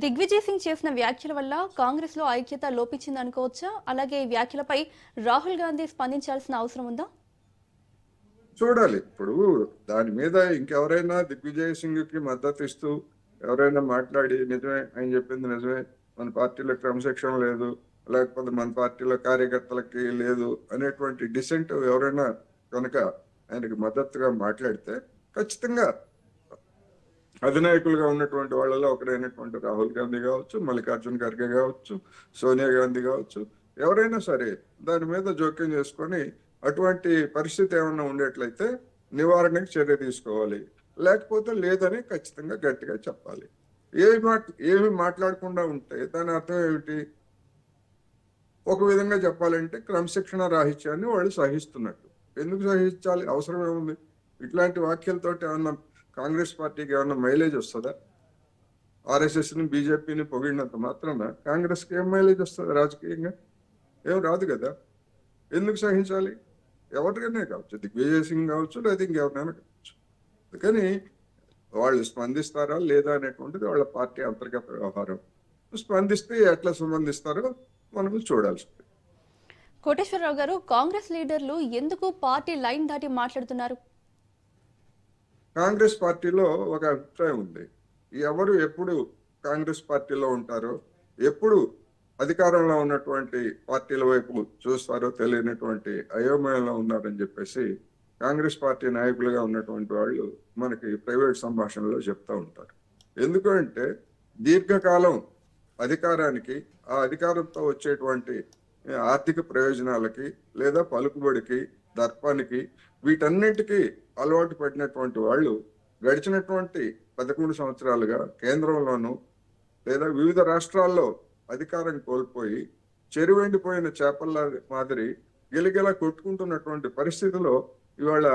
దిగ్విజయ్ సింగ్ చేసిన వ్యాఖ్యల వల్ల కాంగ్రెస్ లో ఐక్యత లోపించింది అనుకోవచ్చా? అలాగే ఈ వ్యాఖ్యలపై రాహుల్ గాంధీ స్పందించాల్సిన అవసరం ఉందా? చూడాలి. ఇప్పుడు దాని మీద ఇంకెవరైనా దిగ్విజయ్ సింగ్ కి మద్దతు ఇస్తూ ఎవరైనా మాట్లాడి నిజమే ఆయన చెప్పింది నిజమే, మన పార్టీలో క్రమశిక్షణ లేదు, లేకపోతే మన పార్టీలో కార్యకర్తలకి లేదు అనేటువంటి డిసెంట్ ఎవరైనా కనుక ఆయనకి మద్దతుగా మాట్లాడితే ఖచ్చితంగా అధినాయకులుగా ఉన్నటువంటి వాళ్ళలో ఒకరైనటువంటి రాహుల్ గాంధీ కావచ్చు, మల్లికార్జున్ ఖర్గే కావచ్చు, సోనియా గాంధీ కావచ్చు, ఎవరైనా సరే దాని మీద జోక్యం చేసుకొని అటువంటి పరిస్థితి ఏమన్నా ఉండేట్లయితే నివారణకు చర్య తీసుకోవాలి. లేకపోతే లేదని ఖచ్చితంగా గట్టిగా చెప్పాలి. ఏమి మాట్లాడకుండా ఉంటే దాని అర్థం ఏమిటి? ఒక విధంగా చెప్పాలంటే క్రమశిక్షణ రాహిత్యాన్ని వాళ్ళు సహిస్తున్నట్టు. ఎందుకు సహించాలి? అవసరం ఏముంది? ఇట్లాంటి వ్యాఖ్యలతోటి ఏమన్నా కాంగ్రెస్ పార్టీకి ఏమన్నా మైలేజ్ వస్తుందా? ఆర్ఎస్ఎస్ని బీజేపీని పొగిడినంత మాత్రాన కాంగ్రెస్కి ఏం మైలేజ్ వస్తుంది రాజకీయంగా? ఏం రాదు కదా. ఎందుకు సహించాలి? ఎవరికైనా కావచ్చు, దిగ్విజయ్ సింగ్ కావచ్చు, లేదా ఇంకెవరినైనా కావచ్చు. అందుకని వాళ్ళు స్పందిస్తారా లేదా అనేటువంటిది వాళ్ళ పార్టీ అంతర్గత వ్యవహారం. స్పందిస్తే ఎట్లా స్పందిస్తారో మనం చూడాల్సి ఉంది. కోటేశ్వరరావు గారు, కాంగ్రెస్ లీడర్లు ఎందుకు పార్టీ లైన్ దాటి మాట్లాడుతున్నారు? కాంగ్రెస్ పార్టీలో ఒక అభిప్రాయం ఉంది. ఎవరు ఎప్పుడు కాంగ్రెస్ పార్టీలో ఉంటారో, ఎప్పుడు అధికారంలో ఉన్నటువంటి పార్టీల వైపు చూస్తారో తెలియనటువంటి అయోమయంలో ఉన్నారని చెప్పేసి కాంగ్రెస్ పార్టీ నాయకులుగా ఉన్నటువంటి వాళ్ళు మనకి ప్రైవేట్ సంభాషణలో చెప్తా ఉంటారు. ఎందుకంటే దీర్ఘకాలం అధికారానికి, ఆ అధికారంతో వచ్చేటువంటి ఆర్థిక ప్రయోజనాలకి లేదా పలుకుబడికి, దర్పానికి, వీటన్నిటికీ అలవాటు పడినటువంటి వాళ్ళు గడిచినటువంటి 11 సంవత్సరాలుగా కేంద్రంలోనూ లేదా వివిధ రాష్ట్రాల్లో అధికారం కోల్పోయి చెరువెండిపోయిన చేపల మాదిరి గిలగిలా కొట్టుకుంటున్నటువంటి పరిస్థితిలో ఇవాళ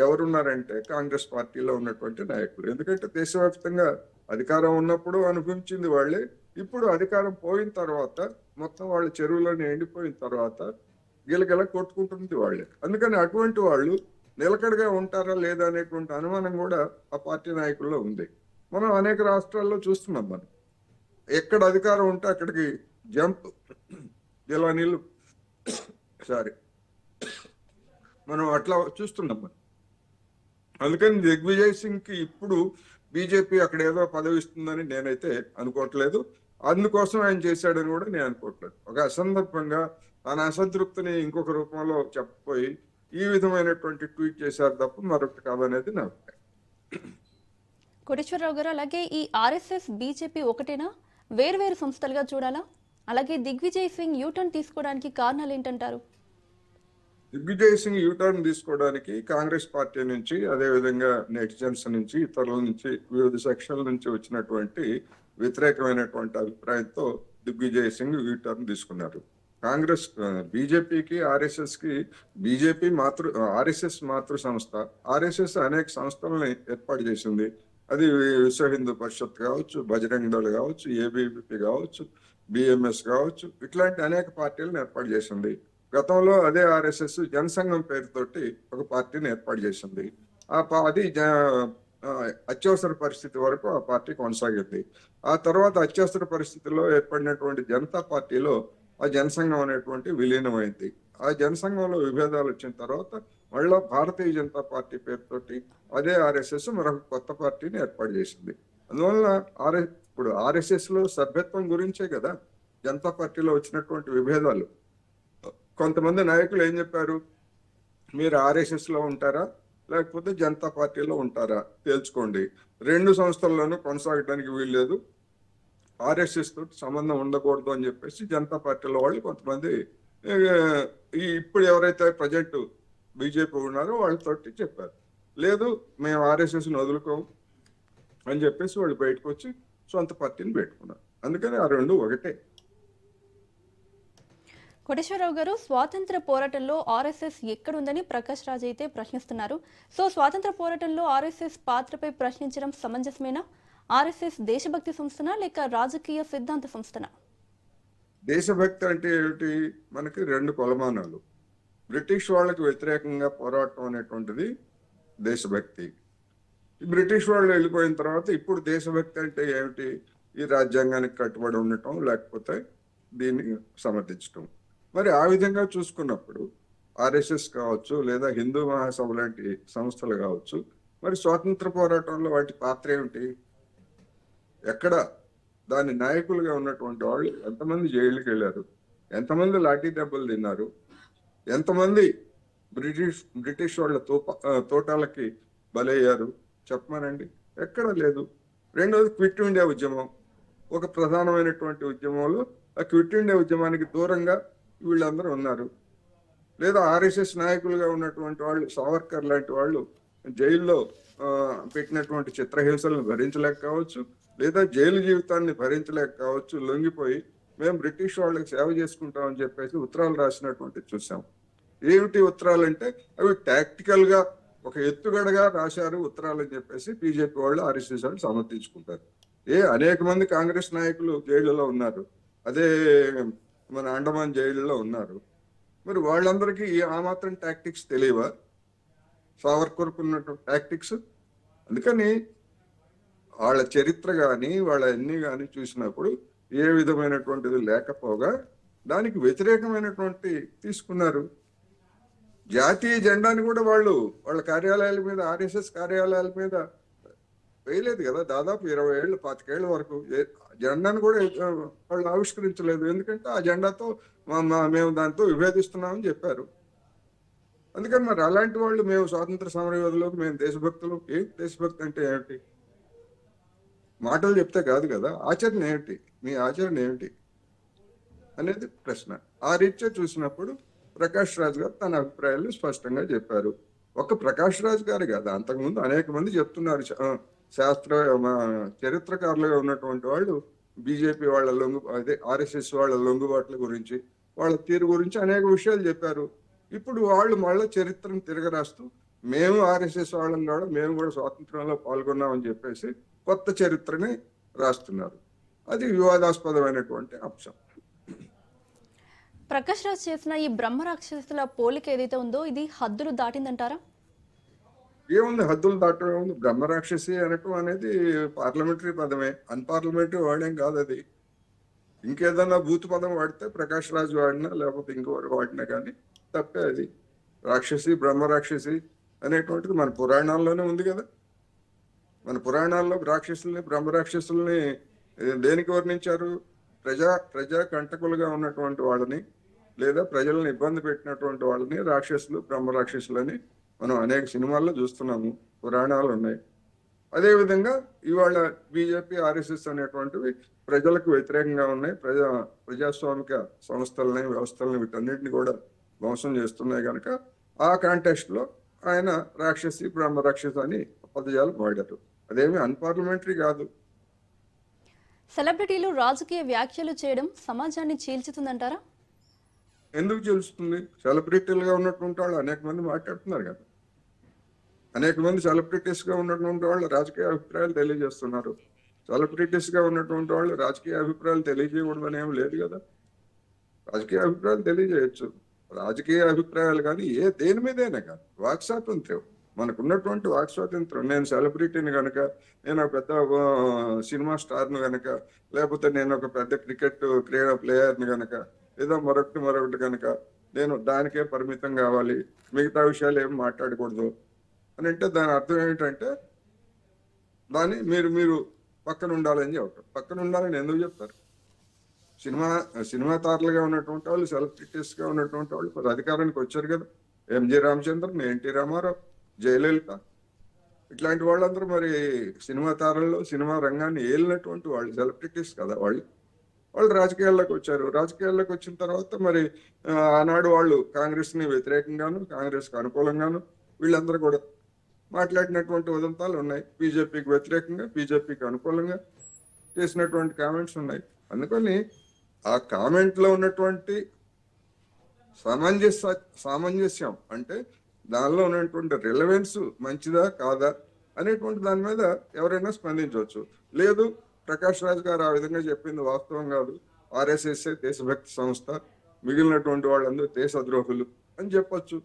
ఎవరున్నారంటే కాంగ్రెస్ పార్టీలో ఉన్నటువంటి నాయకులు. ఎందుకంటే దేశవ్యాప్తంగా అధికారం ఉన్నప్పుడు అనుభవించింది వాళ్ళే, ఇప్పుడు అధికారం పోయిన తర్వాత మొత్తం వాళ్ళ చెరువులోనే ఎండిపోయిన తర్వాత గిలగిల కొట్టుకుంటుంది వాళ్ళే. అందుకని అటువంటి వాళ్ళు నిలకడగా ఉంటారా లేదా అనేటువంటి అనుమానం కూడా ఆ పార్టీ నాయకుల్లో ఉంది. మనం అనేక రాష్ట్రాల్లో చూస్తున్నాం. మనం ఎక్కడ అధికారం ఉంటే అక్కడికి జంప్ ఇలా నీళ్ళు సారీ మనం అట్లా చూస్తున్నాం మనం. అందుకని దిగ్విజయ్ సింగ్ కి ఇప్పుడు బీజేపీ అక్కడ ఏదో పదవి ఇస్తుందని నేనైతే అనుకోవట్లేదు. అందుకోసం ఆయన చేశాడని కూడా నేను అనుకోవట్లేదు. ఒక అసందర్భంగా తన అసంతృప్తిని ఇంకొక రూపంలో చెప్పపోయి ఈ విధమైనటువంటి ట్వీట్ చేశారు తప్ప మరొకటి కాదనేది నా అభిప్రాయం. కోటేశ్వరరావు గారు, అలాగే ఈ ఆర్ఎస్ఎస్ బీజేపీ ఒకటేనా, వేర్వేరు సంస్థలుగా చూడాలా? అలాగే దిగ్విజయ్ సింగ్ యూటర్న్ తీసుకోవడానికి కారణాలు ఏంటంటారు? దిగ్విజయ్ సింగ్ యూటర్న్ తీసుకోవడానికి కాంగ్రెస్ పార్టీ నుంచి, అదేవిధంగా నెటిజన్స్ నుంచి, ఇతరుల నుంచి, వివిధ సెక్షన్ల నుంచి వచ్చినటువంటి వ్యతిరేకమైనటువంటి అభిప్రాయంతో దిగ్విజయ్ సింగ్ యూటర్న్ తీసుకున్నారు. కాంగ్రెస్ బీజేపీకి ఆర్ఎస్ఎస్ కి బీజేపీ ఆర్ఎస్ఎస్ మాతృ సంస్థ. ఆర్ఎస్ఎస్ అనేక సంస్థలని ఏర్పాటు చేసింది. అది విశ్వ హిందూ పరిషత్ కావచ్చు, బజరంగ్ దళ్ కావచ్చు, ఏబీవీపీ కావచ్చు, బిఎంఎస్ కావచ్చు, ఇట్లాంటి అనేక పార్టీలను ఏర్పాటు చేసింది. గతంలో అదే ఆర్ఎస్ఎస్ జనసంఘం పేరుతోటి ఒక పార్టీని ఏర్పాటు చేసింది. అది అత్యవసర పరిస్థితి వరకు ఆ పార్టీ కొనసాగింది. ఆ తర్వాత అత్యవసర పరిస్థితుల్లో ఏర్పడినటువంటి జనతా పార్టీలో ఆ జనసంఘం అనేటువంటి విలీనమైంది. ఆ జనసంఘంలో విభేదాలు వచ్చిన తర్వాత మళ్ళా భారతీయ జనతా పార్టీ పేరుతోటి అదే ఆర్ఎస్ఎస్ మరొక కొత్త పార్టీని ఏర్పాటు చేసింది. అందువల్ల ఇప్పుడు ఆర్ఎస్ఎస్ లో సభ్యత్వం గురించే కదా జనతా పార్టీలో వచ్చినటువంటి విభేదాలు. కొంతమంది నాయకులు ఏం చెప్పారు, మీరు ఆర్ఎస్ఎస్ లో ఉంటారా లేకపోతే జనతా పార్టీలో ఉంటారా తేల్చుకోండి, రెండు సంస్థల్లోనూ కొనసాగడానికి వీల్లేదు, ఆర్ఎస్ఎస్ తోటి సంబంధం ఉండకూడదు అని చెప్పేసి జనతా పార్టీలో వాళ్ళు కొంతమంది ఇప్పుడు ఎవరైతే ప్రజెంట్ బీజేపీ ఉన్నారో వాళ్ళతోటి చెప్పారు. లేదు, మేము ఆర్ఎస్ఎస్ని వదులుకోము అని చెప్పేసి వాళ్ళు బయటకు వచ్చి సొంత పార్టీని పెట్టుకున్నారు. అందుకని ఆ రెండు ఒకటే. కోటేశ్వరరావు గారు, స్వాతంత్ర పోరాటంలో ఆర్ఎస్ఎస్ ఎక్కడుందని ప్రకాష్ రాజ్ అయితే ప్రశ్నిస్తున్నారు. సో స్వాతంత్ర పోరాటంలో ఆర్ఎస్ఎస్ పాత్రపై ప్రశ్నించడం సమంజసమేనా? ఆర్ఎస్ఎస్ దేశభక్తి సంస్థనా లేక రాజకీయ సిద్ధాంత సంస్థనా? దేశభక్తి అంటే ఏమిటి? మనకి రెండు కొలమానాలు. బ్రిటిష్ వాళ్ళకి వ్యతిరేకంగా పోరాటం అనేటువంటిది దేశభక్తి. బ్రిటిష్ వాళ్ళు వెళ్ళిపోయిన తర్వాత ఇప్పుడు దేశభక్తి అంటే ఏమిటి? ఈ రాజ్యాంగానికి కట్టుబడి ఉండటం, లేకపోతే దీన్ని సమర్థించటం. మరి ఆ విధంగా చూసుకున్నప్పుడు ఆర్ఎస్ఎస్ కావచ్చు, లేదా హిందూ మహాసభ లాంటి సంస్థలు కావచ్చు, మరి స్వాతంత్ర పోరాటంలో వాటి పాత్ర ఏమిటి? ఎక్కడ దాని నాయకులుగా ఉన్నటువంటి వాళ్ళు ఎంతమంది జైలుకి వెళ్ళారు, ఎంతమంది లాఠీ దెబ్బలు తిన్నారు, ఎంతమంది బ్రిటిష్ వాళ్ళ తోటాలకి బలయ్యారు చెప్పమనండి. ఎక్కడ లేదు. రెండోది క్విట్ ఇండియా ఉద్యమం, ఒక ప్రధానమైనటువంటి ఉద్యమంలో ఆ క్విట్ ఇండియా ఉద్యమానికి దూరంగా వీళ్ళందరూ ఉన్నారు. లేదా ఆర్ఎస్ఎస్ నాయకులుగా ఉన్నటువంటి వాళ్ళు, సావర్కర్ లాంటి వాళ్ళు జైల్లో పెట్టినటువంటి చిత్రహింసలను భరించలేక కావచ్చు, లేదా జైలు జీవితాన్ని భరించలేక కావచ్చు, లొంగిపోయి మేము బ్రిటిష్ వాళ్ళకి సేవ చేసుకుంటామని చెప్పేసి ఉత్తరాలు రాసినటువంటి చూసాం. ఏమిటి ఉత్తరాలు అంటే అవి టాక్టికల్ గా ఒక ఎత్తుగడగా రాశారు ఉత్తరాలు అని చెప్పేసి బీజేపీ వాళ్ళు, ఆర్ఎస్ఎస్ వాళ్ళు సమర్థించుకుంటారు. అనేక మంది కాంగ్రెస్ నాయకులు జైలులో ఉన్నారు, అదే మన అండమాన్ జైలులో ఉన్నారు. మరి వాళ్ళందరికీ ఆ మాత్రం టాక్టిక్స్ తెలియవా? సావర్కర్కు ఉన్నటువంటి టాక్టిక్స్. అందుకని వాళ్ళ చరిత్ర కానీ వాళ్ళ అన్ని కానీ చూసినప్పుడు ఏ విధమైనటువంటిది లేకపోగా దానికి వ్యతిరేకమైనటువంటి తీసుకున్నారు. జాతీయ జెండాని కూడా వాళ్ళ కార్యాలయాల మీద, ఆర్ఎస్ఎస్ కార్యాలయాల మీద వేయలేదు కదా. దాదాపు 20 ఏళ్ళు 25 ఏళ్ళ వరకు జెండాను కూడా వాళ్ళు ఆవిష్కరించలేదు. ఎందుకంటే ఆ జెండాతో మేము దాంతో విభేదిస్తున్నామని చెప్పారు. అందుకని మరి అలాంటి వాళ్ళు మేము స్వాతంత్ర సమరయోధులకు, మేము దేశభక్తులు. దేశభక్తి అంటే ఏమిటి? మాటలు చెప్తే కాదు కదా, ఆచరణ ఏమిటి? మీ ఆచరణ ఏమిటి అనేది ప్రశ్న. ఆ రీత్యా చూసినప్పుడు ప్రకాష్ రాజ్ గారు తన అభిప్రాయాలు స్పష్టంగా చెప్పారు. ఒక ప్రకాష్ రాజ్ గారు కాదు, అంతకుముందు అనేక మంది చెప్తున్నారు. చరిత్రకారులుగా ఉన్నటువంటి వాళ్ళు బీజేపీ వాళ్ళ ఆర్ఎస్ఎస్ వాళ్ళ లొంగుబాట్ల గురించి, వాళ్ళ తీరు గురించి అనేక విషయాలు చెప్పారు. ఇప్పుడు వాళ్ళు మళ్ళీ చరిత్రను తిరగరాస్తూ మేము ఆర్ఎస్ఎస్ వాళ్ళం కూడా, మేము కూడా స్వాతంత్రంలో పాల్గొన్నామని చెప్పేసి కొత్త చరిత్రని రాస్తున్నారు. అది వివాదాస్పదమైనటువంటి అంశం. ప్రకాష్ రాజ్ చేసిన ఈ బ్రహ్మరాక్షసుల పోలిక ఏదైతే ఉందో ఇది హద్దులు దాటిందంటారా? ఏముంది హద్దులు దాటం ఏముంది? బ్రహ్మరాక్షసి అనటం అనేది పార్లమెంటరీ పదమే, అన్పార్లమెంటరీ వాడేం కాదు అది. ఇంకేదన్నా బూత్ పదం వాడితే ప్రకాష్ రాజ్ వాడినా లేకపోతే ఇంకొకరు వాడినా కానీ తప్పే అది. రాక్షసి, బ్రహ్మరాక్షసి అనేటువంటిది మన పురాణాల్లోనే ఉంది కదా. మన పురాణాల్లో రాక్షసుల్ని, బ్రహ్మరాక్షసుల్ని దేనికి వర్ణించారు? ప్రజా కంటకులుగా ఉన్నటువంటి వాళ్ళని, లేదా ప్రజలను ఇబ్బంది పెట్టినటువంటి వాళ్ళని రాక్షసులు, బ్రహ్మరాక్షసులని మనం అనేక సినిమాల్లో చూస్తున్నాము, పురాణాలు ఉన్నాయి. అదేవిధంగా ఇవాళ బీజేపీ, ఆర్ఎస్ఎస్ అనేటువంటివి ప్రజలకు వ్యతిరేకంగా ఉన్నాయి. ప్రజాస్వామిక సంస్థలని, వ్యవస్థలని, వీటన్నిటిని కూడా ధ్వంసం చేస్తున్నాయి కనుక ఆ కాంటెక్స్ట్ లో ఆయన రాక్షసి, బ్రహ్మరాక్షసి అని పదజాలు వాడారు. అదేమి అన్పార్లమెంటరీ కాదు. సెలబ్రిటీలు రాజకీయ వ్యాఖ్యలు చేయడం సమాజాన్ని చీల్చుతుందంటారా? ఎందుకు తెలుస్తుంది? సెలబ్రిటీలుగా ఉన్నటువంటి వాళ్ళు అనేక మంది మాట్లాడుతున్నారు కదా. అనేక మంది సెలబ్రిటీస్ గా ఉన్నటువంటి వాళ్ళు రాజకీయ అభిప్రాయాలు తెలియజేస్తున్నారు. సెలబ్రిటీస్ గా ఉన్నటువంటి వాళ్ళు రాజకీయ అభిప్రాయాలు తెలియజేయకూడదని ఏం లేదు కదా. రాజకీయ అభిప్రాయాలు తెలియజేయచ్చు. రాజకీయ అభిప్రాయాలు కానీ దేని మీదైనా కానీ వాక్ స్వాతంత్ర్యం, మనకున్నటువంటి వాక్ స్వాతంత్రం. నేను సెలబ్రిటీని కనుక, నేను ఒక పెద్ద సినిమా స్టార్ను కనుక, లేకపోతే నేను ఒక పెద్ద క్రీడా ప్లేయర్ని కనుక, ఏదో మరొకటి కనుక నేను దానికే పరిమితం కావాలి, మిగతా విషయాలు ఏమి మాట్లాడకూడదు అని అంటే దాని అర్థం ఏమిటంటే దాన్ని మీరు పక్కన ఉండాలని చెప్తారు. పక్కన ఉండాలని ఎందుకు చెప్తారు? సినిమా తారలుగా ఉన్నటువంటి వాళ్ళు, సెలబ్రిటీస్ గా ఉన్నటువంటి వాళ్ళు మరి అధికారానికి వచ్చారు కదా. ఎంజి రామచంద్రన్, ఎన్టీ రామారావు, జయలలిత, ఇట్లాంటి వాళ్ళందరూ మరి సినిమా తారల్లో సినిమా రంగాన్ని ఏలినటువంటి వాళ్ళు, సెలబ్రిటీస్ కదా వాళ్ళు రాజకీయాల్లోకి వచ్చారు. రాజకీయాల్లోకి వచ్చిన తర్వాత మరి ఆనాడు వాళ్ళు కాంగ్రెస్ ని వ్యతిరేకంగాను, కాంగ్రెస్ కు అనుకూలంగాను వీళ్ళందరూ కూడా మాట్లాడినటువంటి ఉదంతాలు ఉన్నాయి. బీజేపీకి వ్యతిరేకంగా, బీజేపీకి అనుకూలంగా చేసినటువంటి కామెంట్స్ ఉన్నాయి. అందుకని ఆ కామెంట్ లో ఉన్నటువంటి సామంజస్యం అంటే దానిలో ఉన్నటువంటి రిలవెన్స్ మంచిదా కాదా అనేటువంటి దాని మీద ఎవరైనా స్పందించవచ్చు. లేదు, ప్రకాష్ రాజ్ గారు ఆ విధంగా చెప్పింది వాస్తవం కాదు, ఆర్ఎస్ఎస్ దేశభక్తి సంస్థ, మిగిలినటువంటి వాళ్ళందరూ దేశద్రోహులు అని చెప్పొచ్చు.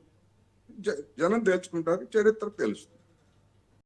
జనం తెలుసుకుంటారు, చరిత్ర తెలుస్తుంది.